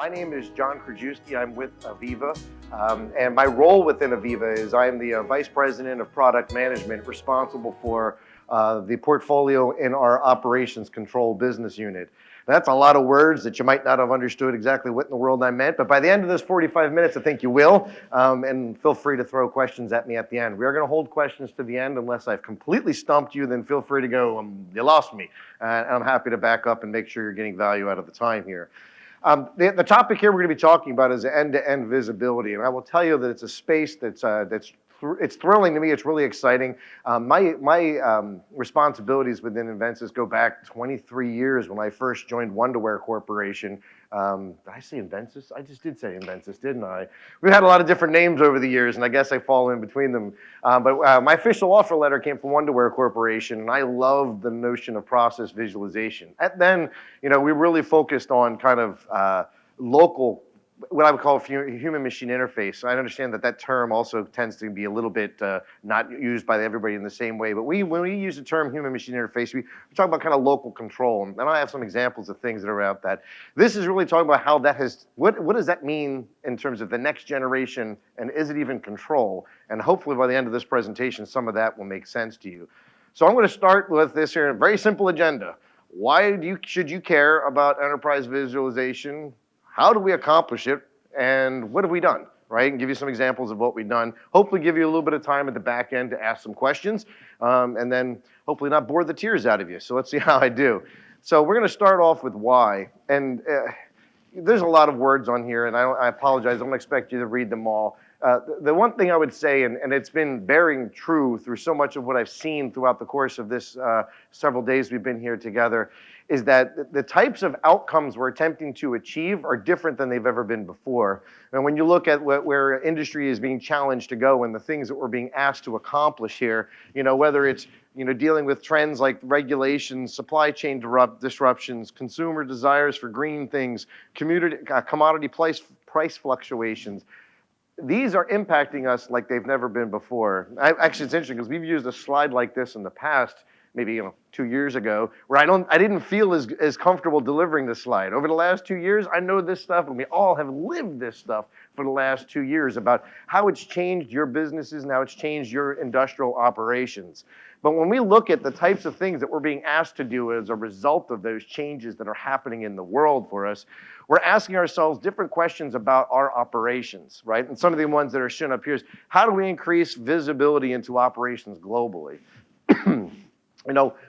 My name is John Krajewski. I'm with AVEVA, and my role within AVEVA is I'm the Vice President of Product Management responsible for the portfolio in our Operations Control business unit. That's a lot of words that you might not have understood exactly what in the world I meant, but by the end of this 45 minutes, I think you will, and feel free to throw questions at me at the end. We are going to hold questions to the end unless I've completely stumped you, then feel free to go, you lost me, and I'm happy to back up and make sure you're getting value out of the time here. The topic here we're going to be talking about is end-to-end visibility, and I will tell you that it's a space it's thrilling to me. It's really exciting. My responsibilities within Invensys go back 23 years when I first joined Wonderware Corporation. Did I say Invensys? I just did say Invensys, didn't I? We've had a lot of different names over the years, and I guess I fall in between them. But my official offer letter came from Wonderware Corporation, and I love the notion of process visualization. Then, we really focused on kind of local, what I would call human-machine interface. I understand that term also tends to be a little bit not used by everybody in the same way, but when we use the term human-machine interface, we talk about kind of local control, and I have some examples of things that are out that. This is really talking about how that has, what does that mean in terms of the next generation, and is it even control? And hopefully by the end of this presentation, some of that will make sense to you. So I'm going to start with this here, very simple agenda. Why should you care about enterprise visualization? How do we accomplish it, and what have we done, right? And give you some examples of what we've done. Hopefully give you a little bit of time at the back end to ask some questions, and then hopefully not bore the tears out of you. So let's see how I do. So we're going to start off with why, and there's a lot of words on here, and I apologize. I don't expect you to read them all. The one thing I would say, and it's been bearing true through so much of what I've seen throughout the course of this several days we've been here together, is that the types of outcomes we're attempting to achieve are different than they've ever been before. And when you look at where industry is being challenged to go and the things that we're being asked to accomplish here, whether it's dealing with trends like regulations, supply chain disruptions, consumer desires for green things, commodity price fluctuations, these are impacting us like they've never been before. Actually, it's interesting because we've used a slide like this in the past, maybe 2 years ago, where I didn't feel as comfortable delivering this slide. Over the last 2 years, I know this stuff, and we all have lived this stuff for the last 2 years about how it's changed your businesses and how it's changed your industrial operations. But when we look at the types of things that we're being asked to do as a result of those changes that are happening in the world for us, we're asking ourselves different questions about our operations, right? And some of the ones that are shown up here is, how do we increase visibility into operations globally?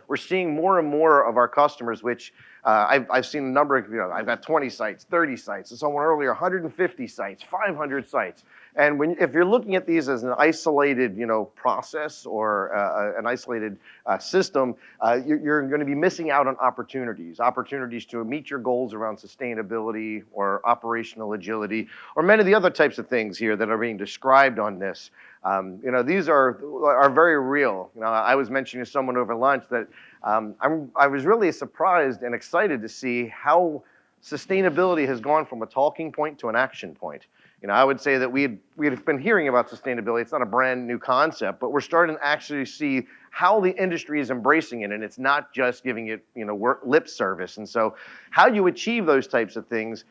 We're seeing more and more of our customers, which I've seen a number of, I've got 20 sites, 30 sites, and someone earlier, 150 sites, 500 sites. And if you're looking at these as an isolated, process or an isolated system, you're going to be missing out on opportunities to meet your goals around sustainability or operational agility, or many of the other types of things here that are being described on this. These are very real. I was mentioning to someone over lunch that I was really surprised and excited to see how sustainability has gone from a talking point to an action point. I would say that we've been hearing about sustainability. It's not a brand new concept, but we're starting to actually see how the industry is embracing it, and it's not just giving it, lip service. And so, how you achieve those types of things,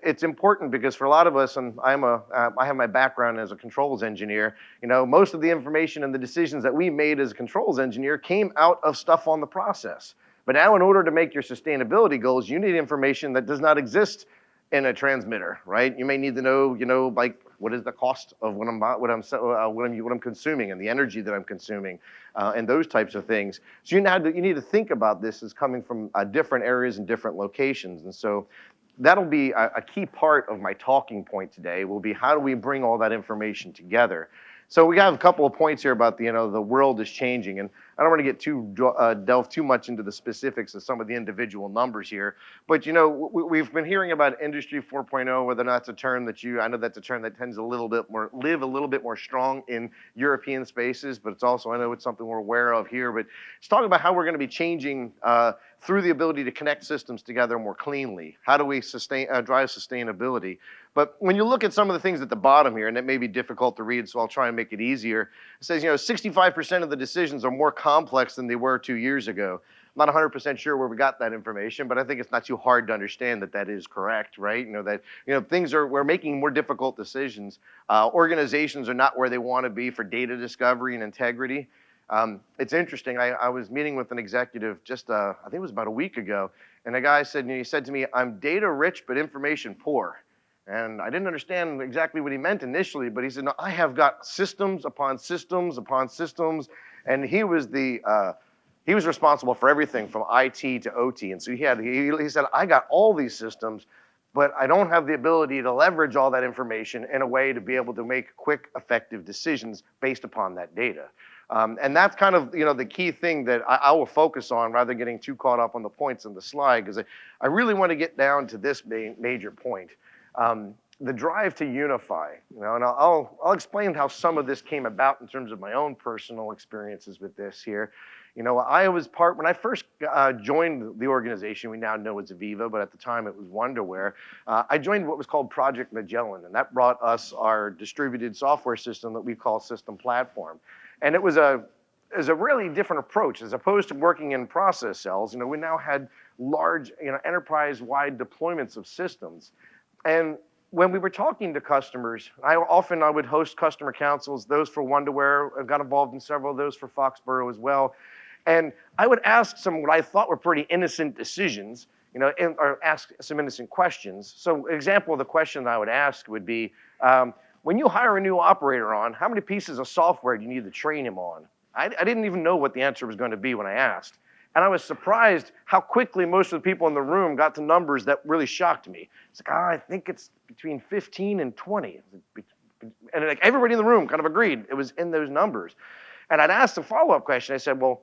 it's important because for a lot of us, and I have my background as a controls engineer, most of the information and the decisions that we made as a controls engineer came out of stuff on the process. But now in order to make your sustainability goals, you need information that does not exist in a transmitter, right? You may need to know, like what is the cost of what I'm consuming and the energy that I'm consuming, and those types of things. So you need to think about this as coming from different areas and different locations, and so that'll be a key part of my talking point today. Will be how do we bring all that information together. So we have a couple of points here about the world is changing, and I don't want to get delve too much into the specifics of some of the individual numbers here, but we've been hearing about Industry 4.0, whether or not it's a term that I know that's a term that tends a little bit more strong in European spaces, but it's also, I know it's something we're aware of here, but it's talking about how we're going to be changing through the ability to connect systems together more cleanly. How do we drive sustainability? But when you look at some of the things at the bottom here, and it may be difficult to read, so I'll try and make it easier. It says, 65% of the decisions are more complex than they were 2 years ago. not 100% sure where we got that information, but I think it's not too hard to understand that that is correct, right? We're making more difficult decisions. Organizations are not where they want to be for data discovery and integrity. It's interesting. I was meeting with an executive just, I think it was about a week ago, and the guy said, he said to me, "I'm data rich but information poor." And I didn't understand exactly what he meant initially, but he said, "No, I have got systems upon systems upon systems," and he was responsible for everything from IT to OT, and so he said, "I got all these systems, but I don't have the ability to leverage all that information in a way to be able to make quick, effective decisions based upon that data." And that's kind of the key thing that I will focus on rather than getting too caught up on the points on the slide, because I really want to get down to this major point. The drive to unify, and I'll explain how some of this came about in terms of my own personal experiences with this here. I was when I first joined the organization we now know as AVEVA, but at the time it was Wonderware. I joined what was called Project Magellan, and that brought us our distributed software system that we call System Platform. And it was a really different approach. As opposed to working in process cells, we now had large, enterprise-wide deployments of systems. And when we were talking to customers, I would host customer councils, those for Wonderware. I got involved in several of those for Foxborough as well. And I would ask some what I thought were pretty innocent decisions, or ask some innocent questions. So an example of the question I would ask would be, when you hire a new operator on, how many pieces of software do you need to train him on? I didn't even know what the answer was going to be when I asked. And I was surprised how quickly most of the people in the room got to numbers that really shocked me. It's like, I think it's between 15 and 20. And like everybody in the room kind of agreed it was in those numbers. And I'd asked a follow-up question. I said, well,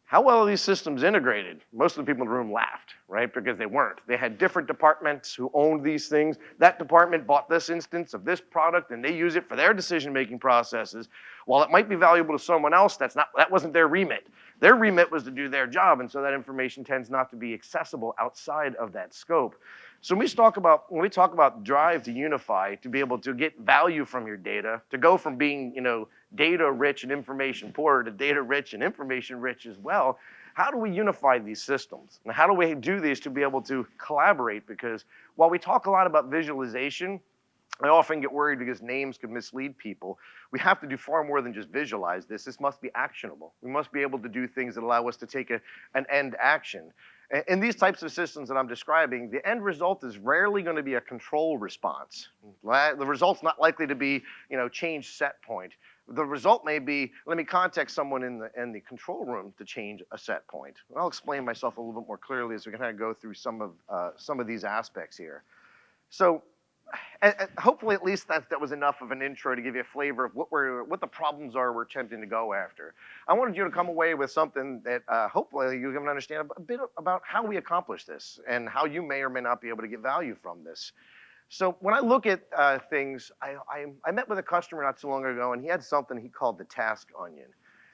how well are these systems integrated? Most of the people in the room laughed, right? Because they weren't. They had different departments who owned these things. That department bought this instance of this product and they use it for their decision-making processes. While it might be valuable to someone else, that wasn't their remit. Their remit was to do their job, and so that information tends not to be accessible outside of that scope. So when we talk about drive to unify, to be able to get value from your data, to go from being data rich and information poor to data rich and information rich as well, how do we unify these systems? And how do we do these to be able to collaborate? Because while we talk a lot about visualization, I often get worried because names could mislead people. We have to do far more than just visualize this. This must be actionable. We must be able to do things that allow us to take an end action. In these types of systems that I'm describing, the end result is rarely going to be a control response. The result's not likely to be, change set point. The result may be, let me contact someone in the control room to change a set point. And I'll explain myself a little bit more clearly as we kind of go through some of these aspects here. So, and hopefully at least that was enough of an intro to give you a flavor of what the problems are we're attempting to go after. I wanted you to come away with something that hopefully you can understand a bit about how we accomplish this and how you may or may not be able to get value from this. So when I look at things, I met with a customer not too long ago, and he had something he called the task onion.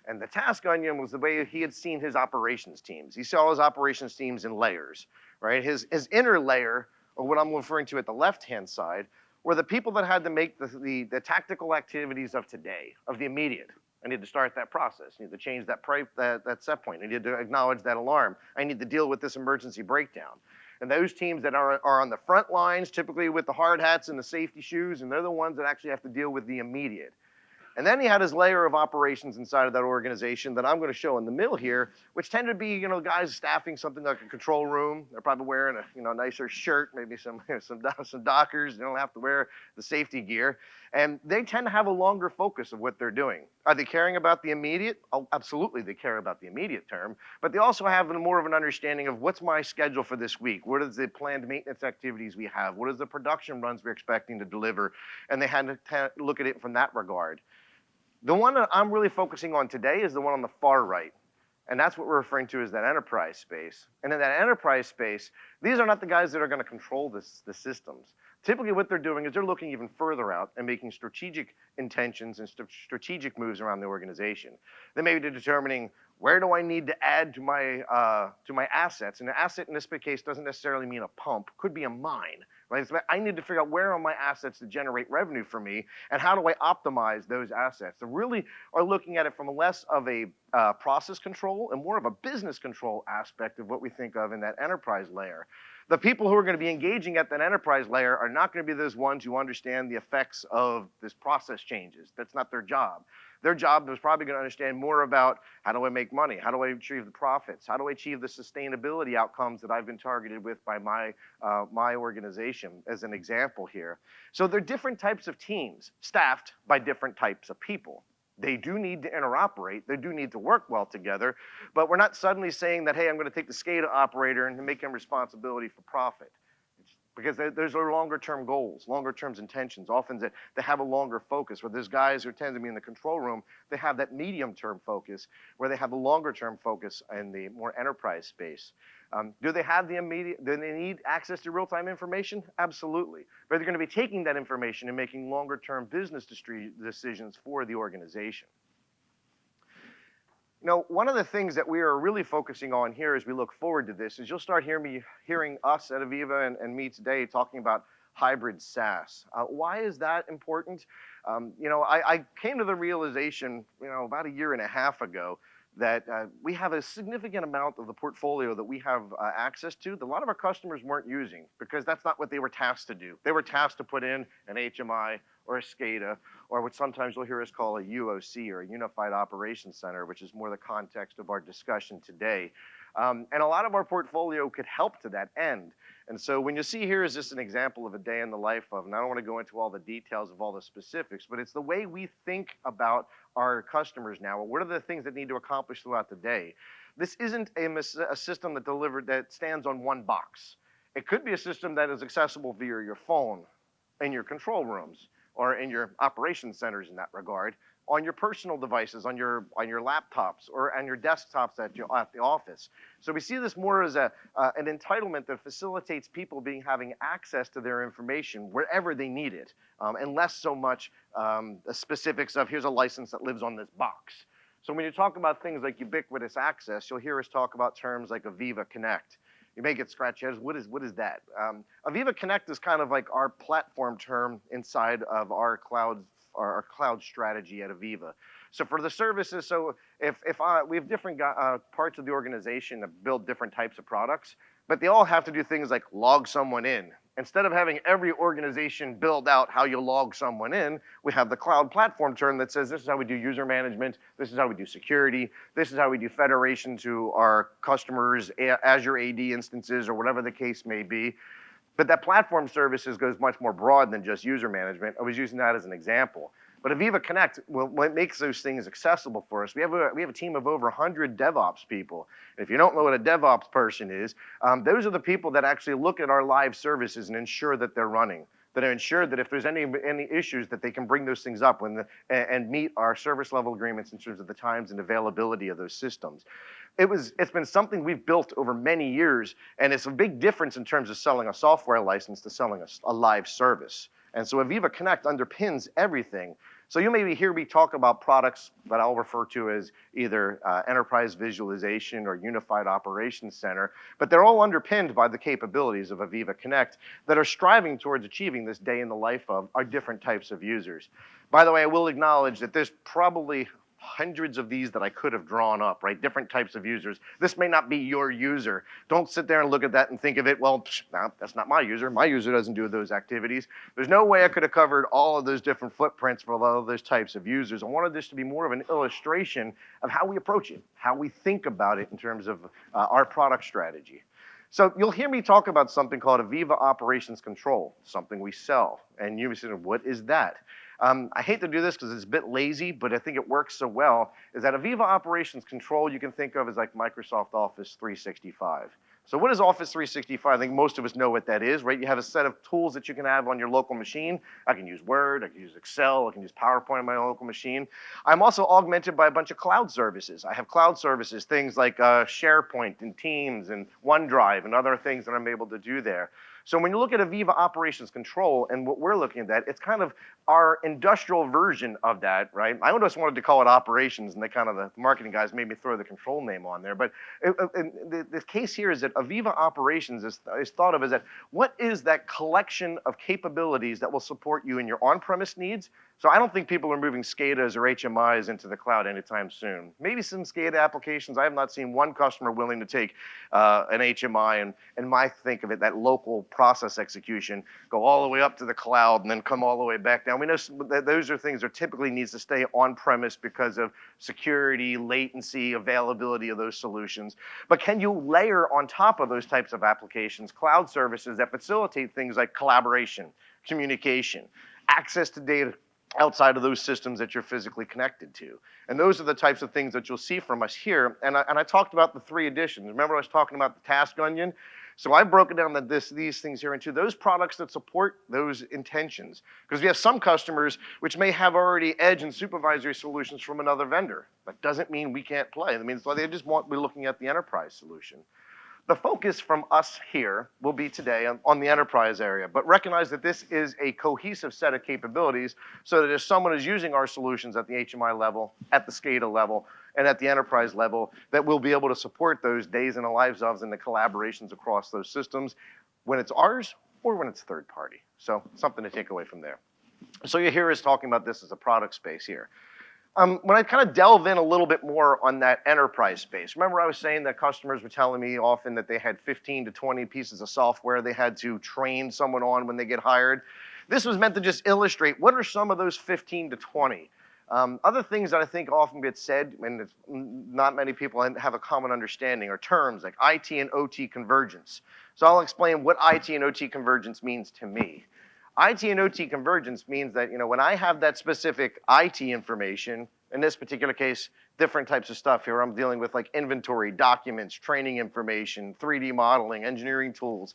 And the task onion was the way he had seen his operations teams. He saw his operations teams in layers, right? His inner layer, or what I'm referring to at the left-hand side, were the people that had to make the tactical activities of today, of the immediate. I need to start that process. I need to change that set point. I need to acknowledge that alarm. I need to deal with this emergency breakdown. And those teams that are on the front lines, typically with the hard hats and the safety shoes, and they're the ones that actually have to deal with the immediate. And then he had his layer of operations inside of that organization that I'm going to show in the middle here, which tend to be, guys staffing something like a control room. They're probably wearing a nicer shirt, maybe some Dockers. They don't have to wear the safety gear. And they tend to have a longer focus of what they're doing. Are they caring about the immediate? Oh, absolutely, they care about the immediate term. But they also have more of an understanding of what's my schedule for this week? What is the planned maintenance activities we have? What is the production runs we're expecting to deliver? And they had to look at it from that regard. The one that I'm really focusing on today is the one on the far right. And that's what we're referring to as that enterprise space. And in that enterprise space, these are not the guys that are going to control the systems. Typically what they're doing is they're looking even further out and making strategic intentions and strategic moves around the organization. They may be determining, where do I need to add to my assets? And an asset in this case doesn't necessarily mean a pump, could be a mine, right? So I need to figure out where are my assets to generate revenue for me, and how do I optimize those assets. So really are looking at it from less of a process control and more of a business control aspect of what we think of in that enterprise layer. The people who are going to be engaging at that enterprise layer are not going to be those ones who understand the effects of this process changes. That's not their job. Their job is probably going to understand more about how do I make money? How do I achieve the profits? How do I achieve the sustainability outcomes that I've been targeted with by my organization, as an example here. So they're different types of teams staffed by different types of people. They do need to interoperate. They do need to work well together, but we're not suddenly saying that, hey, I'm going to take the SCADA operator and make him responsibility for profit. Because those are longer term goals, longer term intentions. Often they have a longer focus. Where there's guys who tend to be in the control room, they have that medium term focus, where they have the longer term focus in the more enterprise space. Do they have the immediate, do they need access to real time information? Absolutely. But they're going to be taking that information and making longer term business decisions for the organization. Now, one of the things that we are really focusing on here as we look forward to this is you'll start hearing us at AVEVA and me today talking about hybrid SaaS. Why is that important? I came to the realization, about a year and a half ago that we have a significant amount of the portfolio that we have access to that a lot of our customers weren't using, because that's not what they were tasked to do. They were tasked to put in an HMI or a SCADA, or what sometimes you'll hear us call a UOC, or a Unified Operations Center, which is more the context of our discussion today. And a lot of our portfolio could help to that end. And so when you see here is just an example of a day in the life of, and I don't want to go into all the details of all the specifics, but it's the way we think about our customers now. What are the things that need to accomplish throughout the day? This isn't a system that stands on one box. It could be a system that is accessible via your phone, in your control rooms, or in your operations centers in that regard, on your personal devices, on your laptops, or on your desktops at the office. So we see this more as an entitlement that facilitates people having access to their information wherever they need it, and less so much the specifics of here's a license that lives on this box. So when you talk about things like ubiquitous access, you'll hear us talk about terms like AVEVA Connect. You may get scratched your head. What is that? AVEVA Connect is kind of like our platform term inside of our cloud strategy at AVEVA. So for the services, so we have different parts of the organization that build different types of products, but they all have to do things like log someone in. Instead of having every organization build out how you log someone in, we have the cloud platform term that says this is how we do user management, this is how we do security, this is how we do federation to our customers' Azure AD instances, or whatever the case may be. But that platform services goes much more broad than just user management. I was using that as an example. But AVEVA Connect, what makes those things accessible for us, we have a team of over 100 DevOps people. And if you don't know what a DevOps person is, those are the people that actually look at our live services and ensure that they're running, that are ensured that if there's any issues that they can bring those things up and meet our service level agreements in terms of the times and availability of those systems. It's been something we've built over many years, and it's a big difference in terms of selling a software license to selling a live service. And so AVEVA Connect underpins everything. So you may hear me talk about products that I'll refer to as either Enterprise Visualization or Unified Operations Center, but they're all underpinned by the capabilities of AVEVA Connect that are striving towards achieving this day in the life of our different types of users. By the way, I will acknowledge that there's probably hundreds of these that I could have drawn up, right? Different types of users. This may not be your user. Don't sit there and look at that and think of it, well, no, that's not my user. My user doesn't do those activities. There's no way I could have covered all of those different footprints for all of those types of users. I wanted this to be more of an illustration of how we approach it, how we think about it in terms of our product strategy. So you'll hear me talk about something called AVEVA Operations Control, something we sell. And you may say, what is that? I hate to do this because it's a bit lazy, but I think it works so well, is that AVEVA Operations Control you can think of as like Microsoft Office 365. So what is Office 365? I think most of us know what that is, right? You have a set of tools that you can have on your local machine. I can use Word, I can use Excel, I can use PowerPoint on my local machine. I'm also augmented by a bunch of cloud services. I have cloud services, things like SharePoint and Teams and OneDrive and other things that I'm able to do there. So when you look at AVEVA Operations Control and what we're looking at, it's kind of our industrial version of that, right? I almost wanted to call it operations, and the marketing guys made me throw the control name on there. But the case here is that AVEVA Operations is thought of as that, what is that collection of capabilities that will support you in your on-premise needs? So I don't think people are moving SCADAs or HMIs into the cloud anytime soon. Maybe some SCADA applications. I have not seen one customer willing to take an HMI and think of it, that local process execution, go all the way up to the cloud and then come all the way back down. We know that those are things that typically needs to stay on premise because of security, latency, availability of those solutions. But can you layer on top of those types of applications cloud services that facilitate things like collaboration, communication, access to data outside of those systems that you're physically connected to? And those are the types of things that you'll see from us here. And I talked about the 3 additions. Remember I was talking about the task onion? So I've broken down these things here into those products that support those intentions. Because we have some customers which may have already edge and supervisory solutions from another vendor. That doesn't mean we can't play. It means they just want, we're looking at the enterprise solution. The focus from us here will be today on the enterprise area, but recognize that this is a cohesive set of capabilities so that if someone is using our solutions at the HMI level, at the SCADA level, and at the enterprise level, that we'll be able to support those days in the lives of and the collaborations across those systems when it's ours or when it's third party. So something to take away from there. So you hear us talking about this as a product space here. When I kind of delve in a little bit more on that enterprise space, remember I was saying that customers were telling me often that they had 15 to 20 pieces of software they had to train someone on when they get hired. This was meant to just illustrate what are some of those 15 to 20. Other things that I think often get said, and it's not many people have a common understanding, are terms like IT and OT convergence. So I'll explain what IT and OT convergence means to me. IT and OT convergence means that, when I have that specific IT information, in this particular case, different types of stuff here, I'm dealing with like inventory, documents, training information, 3D modeling, engineering tools.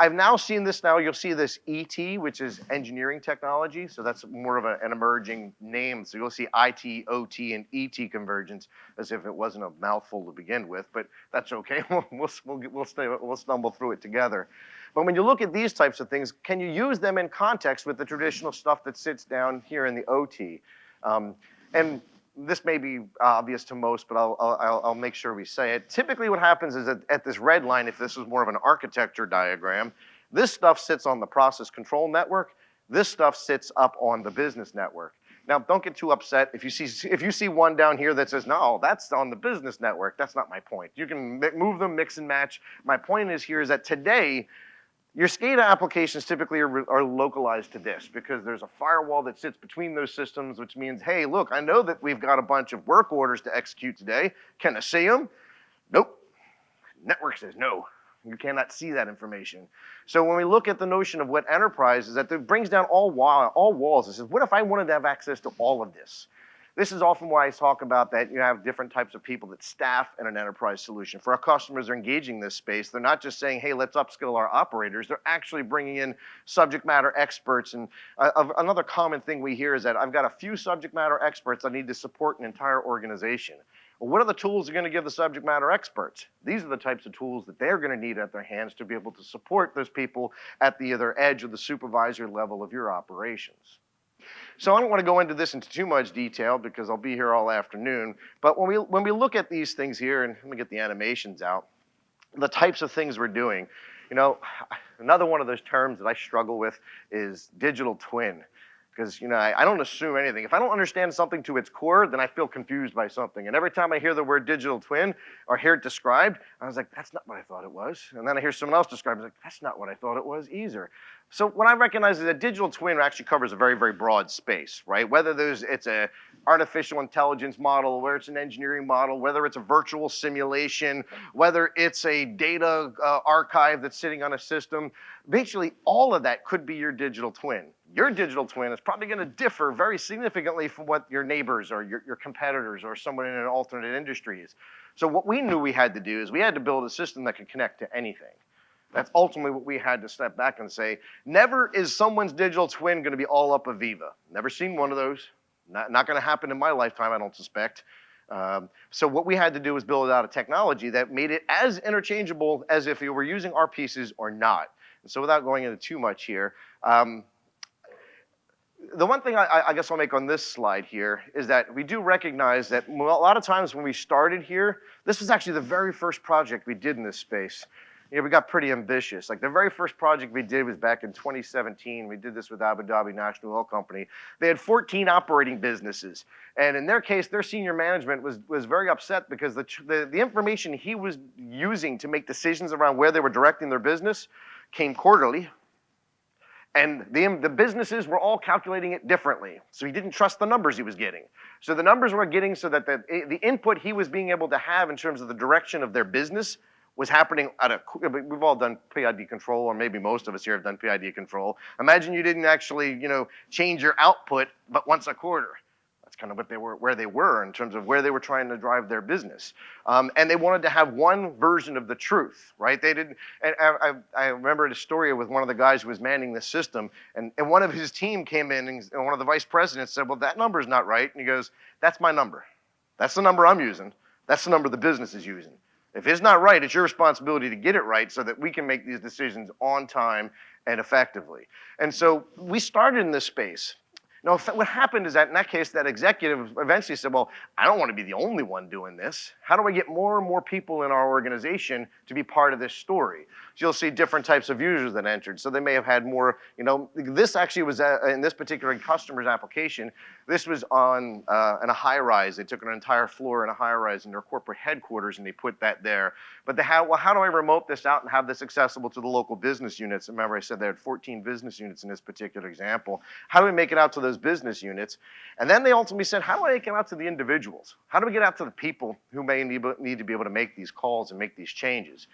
I've now seen this you'll see this ET, which is engineering technology. So that's more of an emerging name. So you'll see IT, OT, and ET convergence as if it wasn't a mouthful to begin with, but that's okay. We'll stumble through it together. But when you look at these types of things, can you use them in context with the traditional stuff that sits down here in the OT? And this may be obvious to most, but I'll make sure we say it. Typically what happens is that at this red line, if this was more of an architecture diagram, this stuff sits on the process control network. This stuff sits up on the business network. Now, don't get too upset if you see one down here that says, no, that's on the business network. That's not my point. You can move them, mix and match. My point is that today, your SCADA applications typically are localized to this because there's a firewall that sits between those systems, which means, hey, look, I know that we've got a bunch of work orders to execute today. Can I see them? Nope. Network says no. You cannot see that information. So when we look at the notion of what enterprise is, that it brings down all walls. It says, what if I wanted to have access to all of this? This is often why I talk about that you have different types of people that staff in an enterprise solution. For our customers who are engaging this space, they're not just saying, hey, let's upskill our operators. They're actually bringing in subject matter experts. And another common thing we hear is that I've got a few subject matter experts I need to support an entire organization. Well, what are the tools you're going to give the subject matter experts? These are the types of tools that they're going to need at their hands to be able to support those people at the either edge or the supervisory level of your operations. So I don't want to go into this into too much detail because I'll be here all afternoon. But when we look at these things here, and let me get the animations out, the types of things we're doing, another one of those terms that I struggle with is digital twin. Because I don't assume anything. If I don't understand something to its core, then I feel confused by something. And every time I hear the word digital twin or hear it described, I was like, that's not what I thought it was. And then I hear someone else describe it, I was like, that's not what I thought it was either. So what I recognize is that digital twin actually covers a very, very broad space, right? Whether it's an artificial intelligence model, whether it's an engineering model, whether it's a virtual simulation, whether it's a data archive that's sitting on a system, basically all of that could be your digital twin. Your digital twin is probably going to differ very significantly from what your neighbors or your competitors or someone in an alternate industry is. So what we knew we had to do is we had to build a system that could connect to anything. That's ultimately what we had to step back and say, never is someone's digital twin going to be all up AVEVA. Never seen one of those. Not going to happen in my lifetime, I don't suspect. So what we had to do was build out a technology that made it as interchangeable as if you were using our pieces or not. So without going into too much here, the one thing I guess I'll make on this slide here is that we do recognize that a lot of times when we started here, this was actually the very first project we did in this space. We got pretty ambitious. Like the very first project we did was back in 2017. We did this with Abu Dhabi National Oil Company. They had 14 operating businesses. And in their case, their senior management was very upset because the information he was using to make decisions around where they were directing their business came quarterly. And the businesses were all calculating it differently. So he didn't trust the numbers he was getting. So the numbers were getting so that the input he was being able to have in terms of the direction of their business was happening we've all done PID control, or maybe most of us here have done PID control. Imagine you didn't actually, change your output but once a quarter. That's kind of where they were in terms of where they were trying to drive their business. And they wanted to have one version of the truth, right? They didn't, and I remember a story with one of the guys who was manning the system, and one of his team came in, and one of the vice presidents said, well, that number's not right. And he goes, that's my number. That's the number I'm using. That's the number the business is using. If it's not right, it's your responsibility to get it right so that we can make these decisions on time and effectively. And so we started in this space. Now, what happened is that in that case, that executive eventually said, well, I don't want to be the only one doing this. How do I get more and more people in our organization to be part of this story? So you'll see different types of users that entered. So they may have had more, this actually was in this particular customer's application, this was on in a high rise. They took an entire floor in a high rise in their corporate headquarters and they put that there. But they had, well, how do I remote this out and have this accessible to the local business units? Remember I said they had 14 business units in this particular example. How do we make it out to those business units? And then they ultimately said, how do I make it out to the individuals? How do we get out to the people who may need to be able to make these calls and make these changes?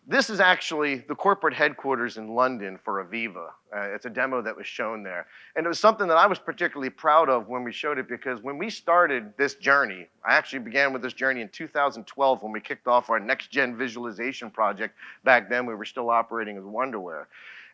This is actually the corporate headquarters in London for AVEVA. It's a demo that was shown there. And it was something that I was particularly proud of when we showed it, because when we started this journey, I actually began with this journey in 2012 when we kicked off our next-gen visualization project. Back then, we were still operating as Wonderware.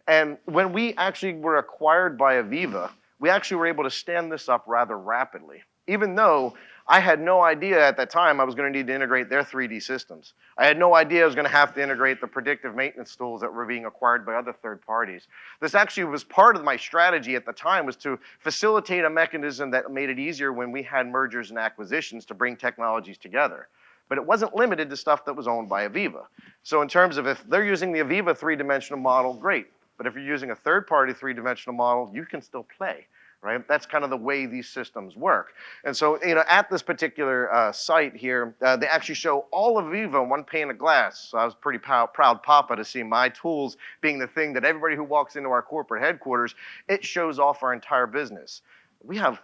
And when we actually were acquired by AVEVA, we actually were able to stand this up rather rapidly, even though I had no idea at that time I was going to need to integrate their 3D systems. I had no idea I was going to have to integrate the predictive maintenance tools that were being acquired by other third parties. This actually was part of my strategy at the time, was to facilitate a mechanism that made it easier when we had mergers and acquisitions to bring technologies together. But it wasn't limited to stuff that was owned by AVEVA. So in terms of if they're using the AVEVA three-dimensional model, great. But if you're using a third-party three-dimensional model, you can still play. Right? That's kind of the way these systems work. And so, at this particular site here, they actually show all of AVEVA in one pane of glass. So I was pretty proud papa to see my tools being the thing that everybody who walks into our corporate headquarters, it shows off our entire business. We have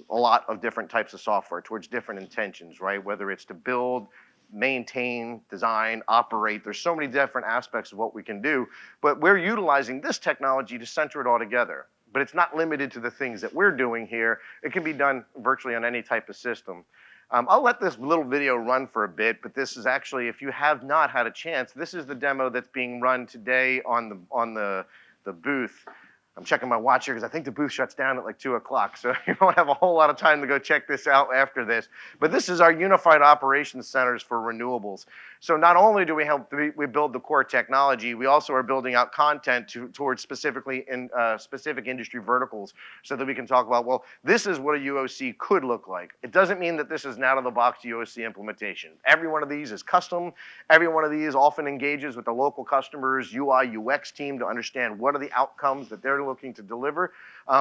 a lot of different types of software towards different intentions, right? Whether it's to build, maintain, design, operate. There's so many different aspects of what we can do, but we're utilizing this technology to center it all together. But it's not limited to the things that we're doing here. It can be done virtually on any type of system. I'll let this little video run for a bit, but this is actually, if you have not had a chance, this is the demo that's being run today on the booth. I'm checking my watch here because I think the booth shuts down at like 2 o'clock, so you don't have a whole lot of time to go check this out after this. But this is our unified operations centers for renewables. So not only do we build the core technology, we also are building out content towards specifically in specific industry verticals, so that we can talk about, well, this is what a UOC could look like. It doesn't mean that this is an out-of-the-box UOC implementation. Every one of these is custom. Every one of these often engages with the local customers' UI, UX team to understand what are the outcomes that they're looking to deliver,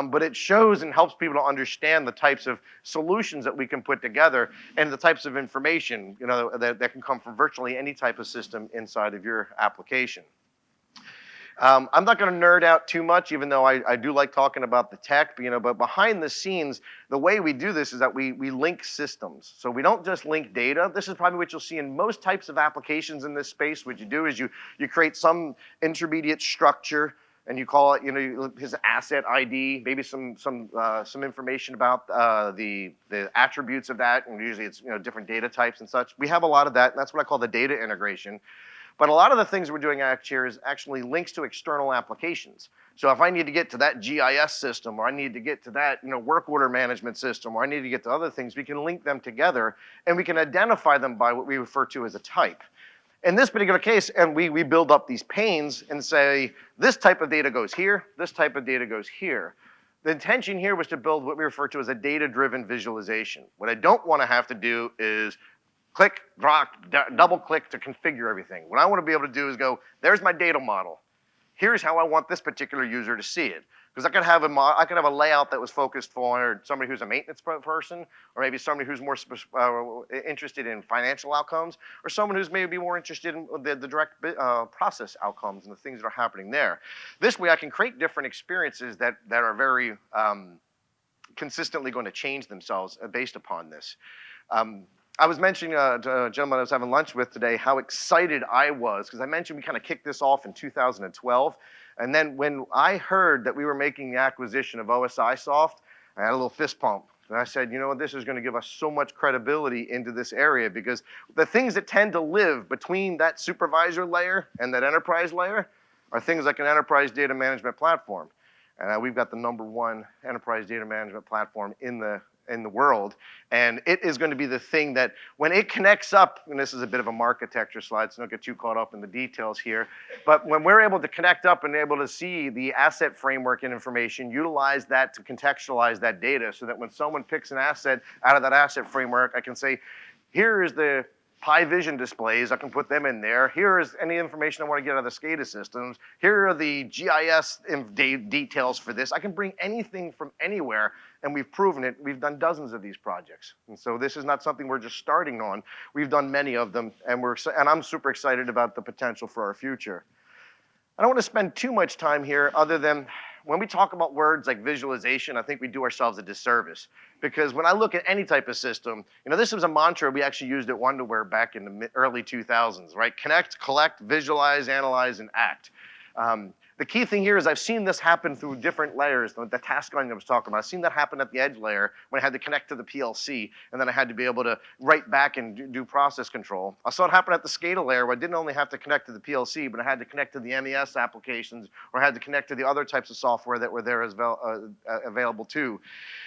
but it shows and helps people to understand the types of solutions that we can put together and the types of information that can come from virtually any type of system inside of your application. I'm not going to nerd out too much, even though I do like talking about the tech, but behind the scenes, the way we do this is that we link systems. So we don't just link data. This is probably what you'll see in most types of applications in this space. What you do is you create some intermediate structure, and you call it, his asset ID, maybe some information about the attributes of that, and usually it's different data types and such. We have a lot of that, and that's what I call the data integration. But a lot of the things we're doing here is actually links to external applications. So if I need to get to that GIS system, or I need to get to that work order management system, or I need to get to other things, we can link them together, and we can identify them by what we refer to as a type. In this particular case, and we build up these panes and say, this type of data goes here, this type of data goes here. The intention here was to build what we refer to as a data-driven visualization. What I don't want to have to do is click, drop, double click to configure everything. What I want to be able to do is go, there's my data model. Here's how I want this particular user to see it. Because I could have a layout that was focused for somebody who's a maintenance person, or maybe somebody who's more interested in financial outcomes, or someone who's maybe more interested in the direct process outcomes and the things that are happening there. This way I can create different experiences that are very consistently going to change themselves based upon this. I was mentioning to a gentleman I was having lunch with today how excited I was, because I mentioned we kind of kicked this off in 2012. And then when I heard that we were making the acquisition of OSI Soft, I had a little fist pump. And I said, you know what, this is going to give us so much credibility into this area, because the things that tend to live between that supervisor layer and that enterprise layer are things like an enterprise data management platform. And we've got the #1 enterprise data management platform in the world, and it is going to be the thing that when it connects up, and this is a bit of a architecture slide, so don't get too caught up in the details here, but when we're able to connect up and able to see the asset framework and information, utilize that to contextualize that data so that when someone picks an asset out of that asset framework, I can say, here is the Pi Vision displays, I can put them in there. Here is any information I want to get out of the SCADA systems. Here are the GIS details for this. I can bring anything from anywhere, and we've proven it. We've done dozens of these projects. And so this is not something we're just starting on. We've done many of them, and I'm super excited about the potential for our future. I don't want to spend too much time here other than when we talk about words like visualization, I think we do ourselves a disservice. Because when I look at any type of system, you know, this was a mantra we actually used at Wonderware back in the early 2000s, right? Connect, collect, visualize, analyze, and act. The key thing here is I've seen this happen through different layers, the task line I was talking about. I've seen that happen at the edge layer when I had to connect to the PLC, and then I had to be able to write back and do process control. I saw it happen at the SCADA layer where I didn't only have to connect to the PLC, but I had to connect to the MES applications, or I had to connect to the other types of software that were there as available too.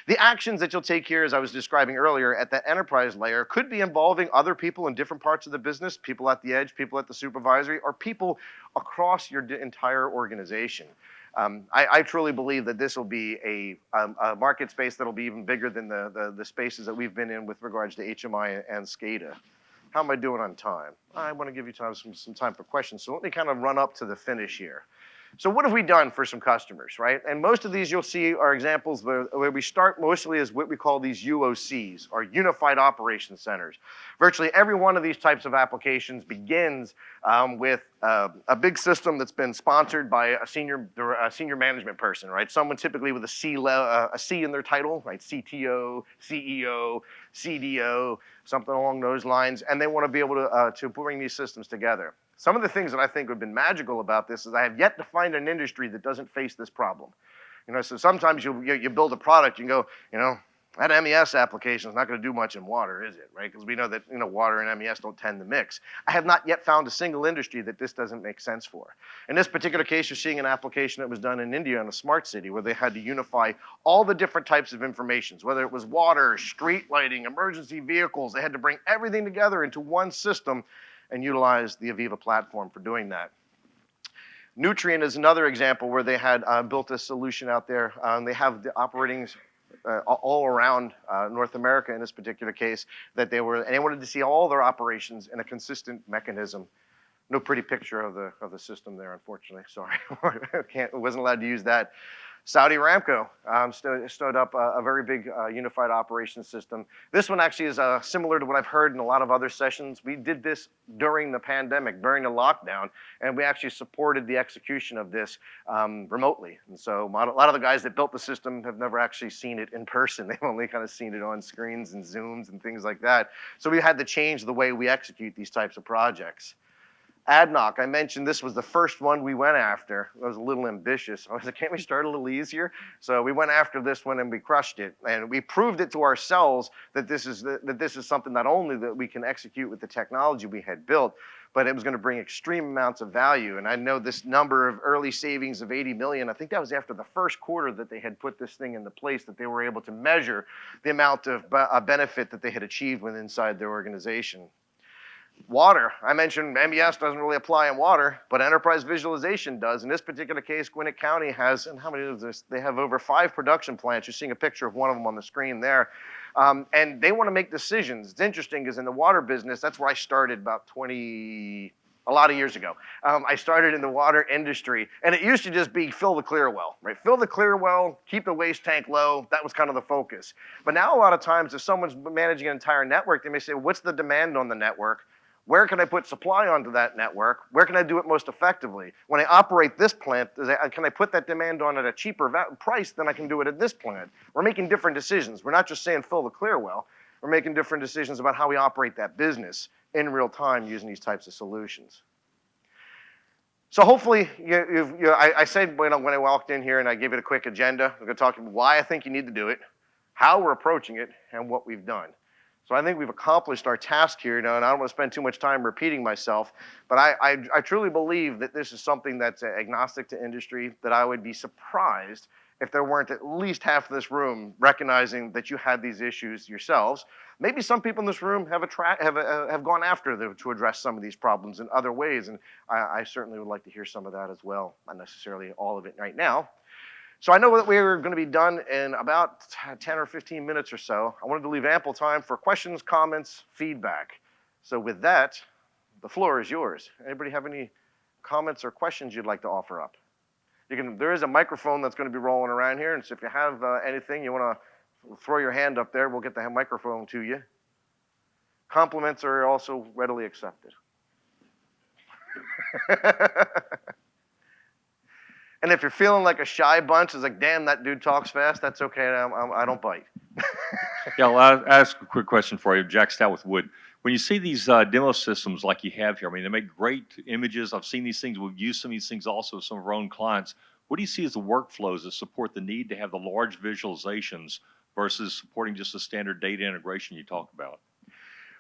The actions that you'll take here, as I was describing earlier, at the enterprise layer could be involving other people in different parts of the business, people at the edge, people at the supervisory, or people across your entire organization. I truly believe that this will be a market space that'll be even bigger than the spaces that we've been in with regards to HMI and SCADA. How am I doing on time? I want to give you some time for questions, so let me kind of run up to the finish here. So what have we done for some customers, right? And most of these you'll see are examples where we start mostly as what we call these UOCs, or Unified Operations Centers. Virtually every one of these types of applications begins with a big system that's been sponsored by a senior management person, right? Someone typically with a C in their title, right? CTO, CEO, CDO, something along those lines, and they want to be able to bring these systems together. Some of the things that I think have been magical about this is I have yet to find an industry that doesn't face this problem. You know, so sometimes you build a product, you go, you know, that MES application is not going to do much in water, is it, right? Because we know that, you know, water and MES don't tend to mix. I have not yet found a single industry that this doesn't make sense for. In this particular case, you're seeing an application that was done in India in a smart city where they had to unify all the different types of information, whether it was water, street lighting, emergency vehicles. They had to bring everything together into one system and utilize the AVEVA platform for doing that. Nutrien is another example where they had built a solution out there. They have the operatings all around North America in this particular case, that they wanted to see all their operations in a consistent mechanism. No pretty picture of the system there, unfortunately. Sorry, wasn't allowed to use that. Saudi Aramco stood up a very big unified operations system. This one actually is similar to what I've heard in a lot of other sessions. We did this during the pandemic, during the lockdown, and we actually supported the execution of this remotely. And so a lot of the guys that built the system have never actually seen it in person. They've only kind of seen it on screens and Zooms and things like that. So we had to change the way we execute these types of projects. ADNOC, I mentioned this was the first one we went after. I was a little ambitious. I was like, can't we start a little easier? So we went after this one and we crushed it. And we proved it to ourselves that this is something not only that we can execute with the technology we had built, but it was going to bring extreme amounts of value. And I know this number of early savings of 80 million, I think that was after the first quarter that they had put this thing into place, that they were able to measure the amount of benefit that they had achieved within inside their organization. Water. I mentioned MES doesn't really apply in water, but enterprise visualization does. In this particular case, Gwinnett County has, and how many of this? They have over 5 production plants. You're seeing a picture of one of them on the screen there. And they want to make decisions. It's interesting because in the water business, that's where I started about a lot of years ago. I started in the water industry, and it used to just be fill the clear well, right? Fill the clear well, keep the waste tank low. That was kind of the focus. But now a lot of times, if someone's managing an entire network, they may say, what's the demand on the network? Where can I put supply onto that network? Where can I do it most effectively? When I operate this plant, can I put that demand on at a cheaper price than I can do it at this plant? We're making different decisions. We're not just saying fill the clear well. We're making different decisions about how we operate that business in real time using these types of solutions. So hopefully, I said when I walked in here and I gave it a quick agenda, I'm going to talk about why I think you need to do it, how we're approaching it, and what we've done. So I think we've accomplished our task here now, and I don't want to spend too much time repeating myself, but I truly believe that this is something that's agnostic to industry, that I would be surprised if there weren't at least half of this room recognizing that you had these issues yourselves. Maybe some people in this room have gone after them to address some of these problems in other ways, and I certainly would like to hear some of that as well, not necessarily all of it right now. So I know that we're going to be done in about 10 or 15 minutes or so. I wanted to leave ample time for questions, comments, feedback. So with that, the floor is yours. Anybody have any comments or questions you'd like to offer up? There is a microphone that's going to be rolling around here, and so if you have anything you want to throw your hand up there, we'll get the microphone to you. Compliments are also readily accepted. And if you're feeling like a shy bunch, it's like, damn, that dude talks fast, that's okay, I don't bite. Yeah, I'll ask a quick question for you. Jack Stout with Wood. When you see these demo systems like you have here, I mean, they make great images. I've seen these things. We've used some of these things also with some of our own clients. What do you see as the workflows that support the need to have the large visualizations versus supporting just the standard data integration you talked about?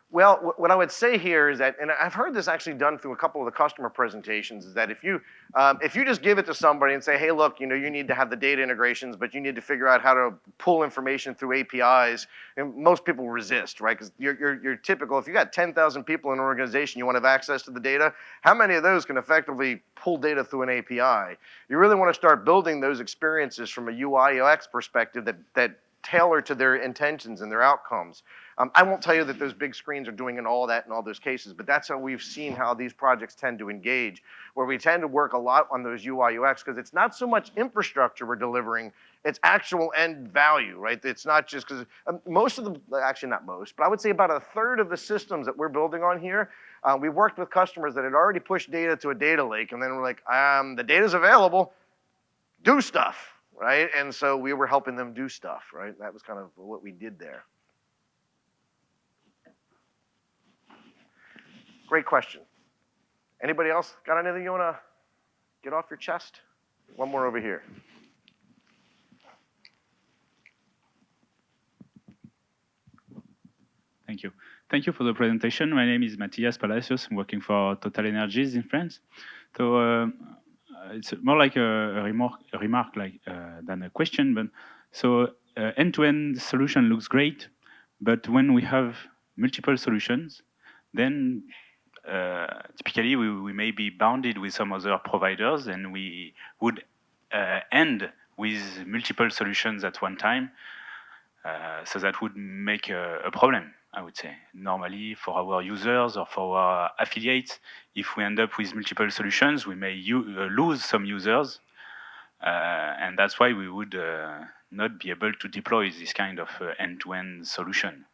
Well, what I would say here is that, and I've heard this actually done through a couple of the customer presentations, is that if you just give it to somebody and say, hey, look, you need to have the data integrations, but you need to figure out how to pull information through APIs, and most people resist, right? Because you're typical, if you got 10,000 people in an organization, you want to have access to the data, how many of those can effectively pull data through an API? You really want to start building those experiences from a UI UX perspective that tailor to their intentions and their outcomes. I won't tell you that those big screens are doing all that in all those cases, but that's how we've seen how these projects tend to engage, where we tend to work a lot on those UI UX, because it's not so much infrastructure we're delivering, it's actual end value, right? It's not just because most of the, actually not most, but I would say about a third of the systems that we're building on here, we worked with customers that had already pushed data to a data lake, and then we're like, the data's available, do stuff. Right? And so we were helping them do stuff, right? That was kind of what we did there. Great question. Anybody else got anything you want to get off your chest? One more over here. Thank you. Thank you for the presentation. My name is Matthias Palacios. I'm working for Total Energies in France. So it's more like a remark than a question. But so end-to-end solution looks great, but when we have multiple solutions, then typically we may be bounded with some other providers, and we would end with multiple solutions at one time. So that would make a problem, I would say. Normally, for our users or for our affiliates, if we end up with multiple solutions, we may lose some users, and that's why we would not be able to deploy this kind of end-to-end solution.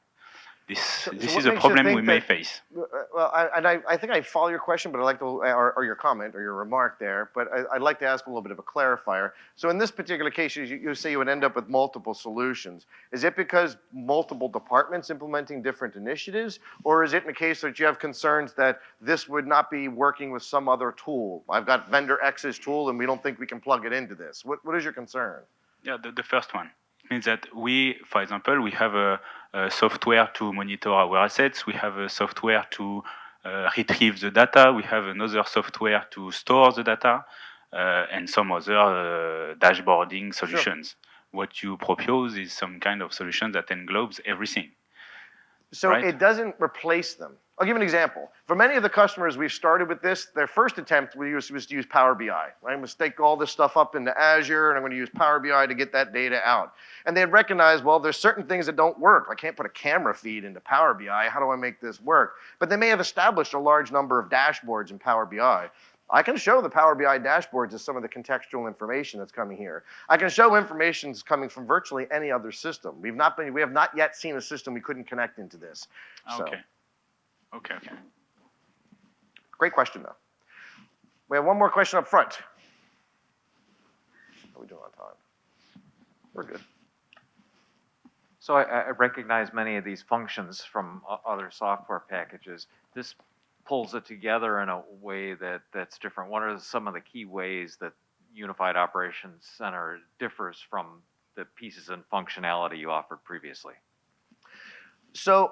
This is a problem we may face. Well, I think I follow your question, but I'd like to, or your comment or your remark there, but I'd like to ask a little bit of a clarifier. So in this particular case, you say you would end up with multiple solutions. Is it because multiple departments implementing different initiatives, or is it in the case that you have concerns that this would not be working with some other tool? I've got vendor X's tool, and we don't think we can plug it into this. What is your concern? Yeah, the first one. It means that we, for example, we have a software to monitor our assets. We have a software to retrieve the data. We have another software to store the data, and some other dashboarding solutions. Sure. What you propose is some kind of solution that englobes everything. So right? It doesn't replace them. I'll give an example. For many of the customers we've started with this, their first attempt was to use Power BI. Right? I'm going to stake all this stuff up into Azure, and I'm going to use Power BI to get that data out. And they had recognized, well, there's certain things that don't work. I can't put a camera feed into Power BI. How do I make this work? But they may have established a large number of dashboards in Power BI. I can show the Power BI dashboards as some of the contextual information that's coming here. I can show information that's coming from virtually any other system. We have not yet seen a system we couldn't connect into this. So. Okay. Okay. Great question, though. We have one more question up front. How are we doing on time? We're good. So I recognize many of these functions from other software packages. This pulls it together in a way that's different. What are some of the key ways that Unified Operations Center differs from the pieces and functionality you offered previously? So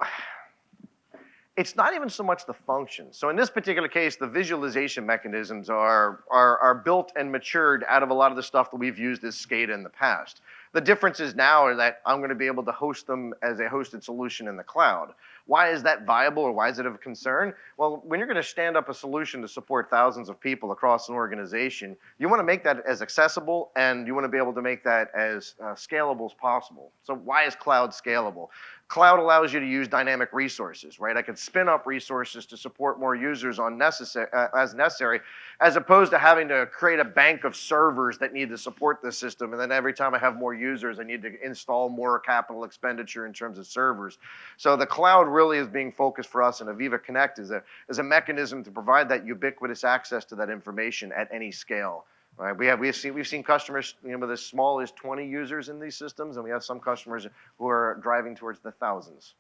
it's not even so much the functions. So in this particular case, the visualization mechanisms are built and matured out of a lot of the stuff that we've used as SCADA in the past. The difference is now is that I'm going to be able to host them as a hosted solution in the cloud. Why is that viable, or why is it of concern? Well, when you're going to stand up a solution to support thousands of people across an organization, you want to make that as accessible, and you want to be able to make that as scalable as possible. So why is cloud scalable? Cloud allows you to use dynamic resources, right? I can spin up resources to support more users as necessary, as opposed to having to create a bank of servers that need to support the system, and then every time I have more users, I need to install more capital expenditure in terms of servers. So the cloud really is being focused for us, and AVEVA Connect is a mechanism to provide that ubiquitous access to that information at any scale. Right? We've seen customers, with as small as 20 users in these systems, and we have some customers who are driving towards the thousands.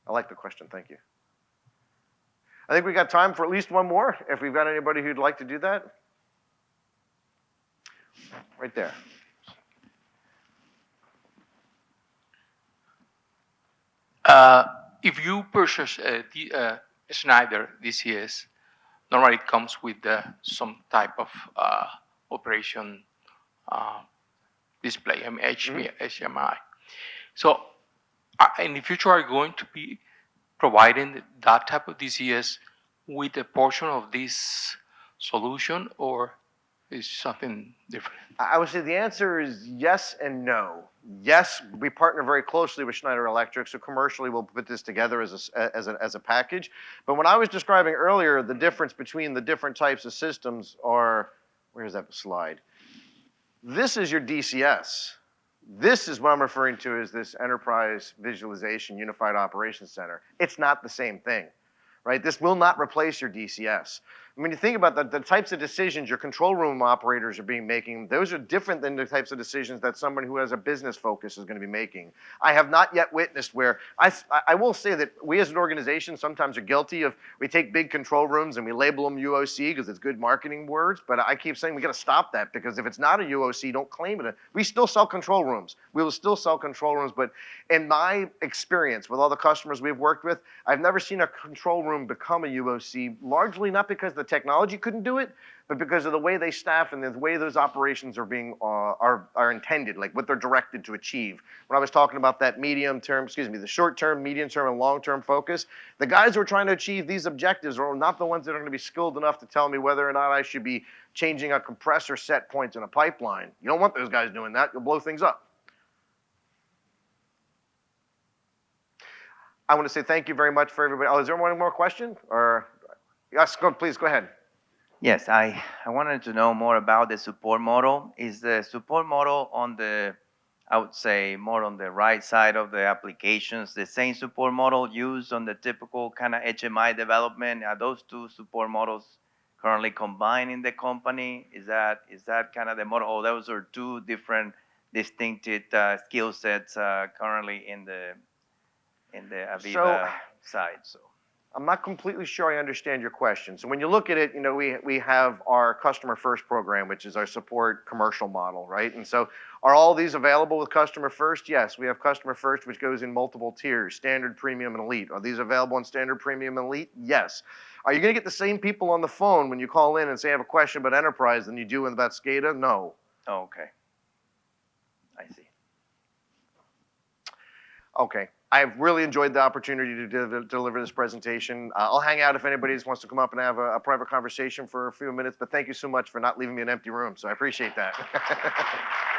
I like the question. Thank you. I think we got time for at least one more. If we've got anybody who'd like to do that, right there. If you purchase a Schneider DCS, normally it comes with some type of operation display, HMI. So in the future, are you going to be providing that type of DCS with a portion of this solution, or is something different? I would say the answer is yes and no. Yes, we partner very closely with Schneider Electric, so commercially we'll put this together as a package. But when I was describing earlier the difference between the different types of systems are, where's that slide? This is your DCS. This is what I'm referring to as this Enterprise Visualization Unified Operations Center. It's not the same thing, right? This will not replace your DCS. I mean, you think about the types of decisions your control room operators are making, those are different than the types of decisions that someone who has a business focus is going to be making. I have not yet witnessed where, I will say that we as an organization sometimes are guilty of, we take big control rooms and we label them UOC because it's good marketing words, but I keep saying we got to stop that, because if it's not a UOC, don't claim it. We still sell control rooms. We will still sell control rooms, but in my experience with all the customers we've worked with, I've never seen a control room become a UOC, largely not because the technology couldn't do it, but because of the way they staff and the way those operations are being are intended, like what they're directed to achieve. When I was talking about that the short-term, medium-term, and long-term focus, the guys who are trying to achieve these objectives are not the ones that are going to be skilled enough to tell me whether or not I should be changing a compressor set point in a pipeline. You don't want those guys doing that. You'll blow things up. I want to say thank you very much for everybody. Oh, is there one more question? Or yes, please go ahead. Yes, I wanted to know more about the support model. Is the support model on the, I would say, more on the right side of the applications, the same support model used on the typical kind of HMI development? Are those two support models currently combined in the company? Is that kind of the model? Or those are two different distinctive skill sets currently in the AVEVA side? So I'm not completely sure I understand your question. So when you look at it, we have our Customer First program, which is our support commercial model, right? And so are all these available with Customer First? Yes, we have Customer First, which goes in multiple tiers, Standard, Premium, and Elite. Are these available in Standard, Premium, and Elite? Yes. Are you going to get the same people on the phone when you call in and say, I have a question about Enterprise than you do about SCADA? No. oh, okay, I see. Okay. I've really enjoyed the opportunity to deliver this presentation. I'll hang out if anybody just wants to come up and have a private conversation for a few minutes, but thank you so much for not leaving me an empty room, so I appreciate that.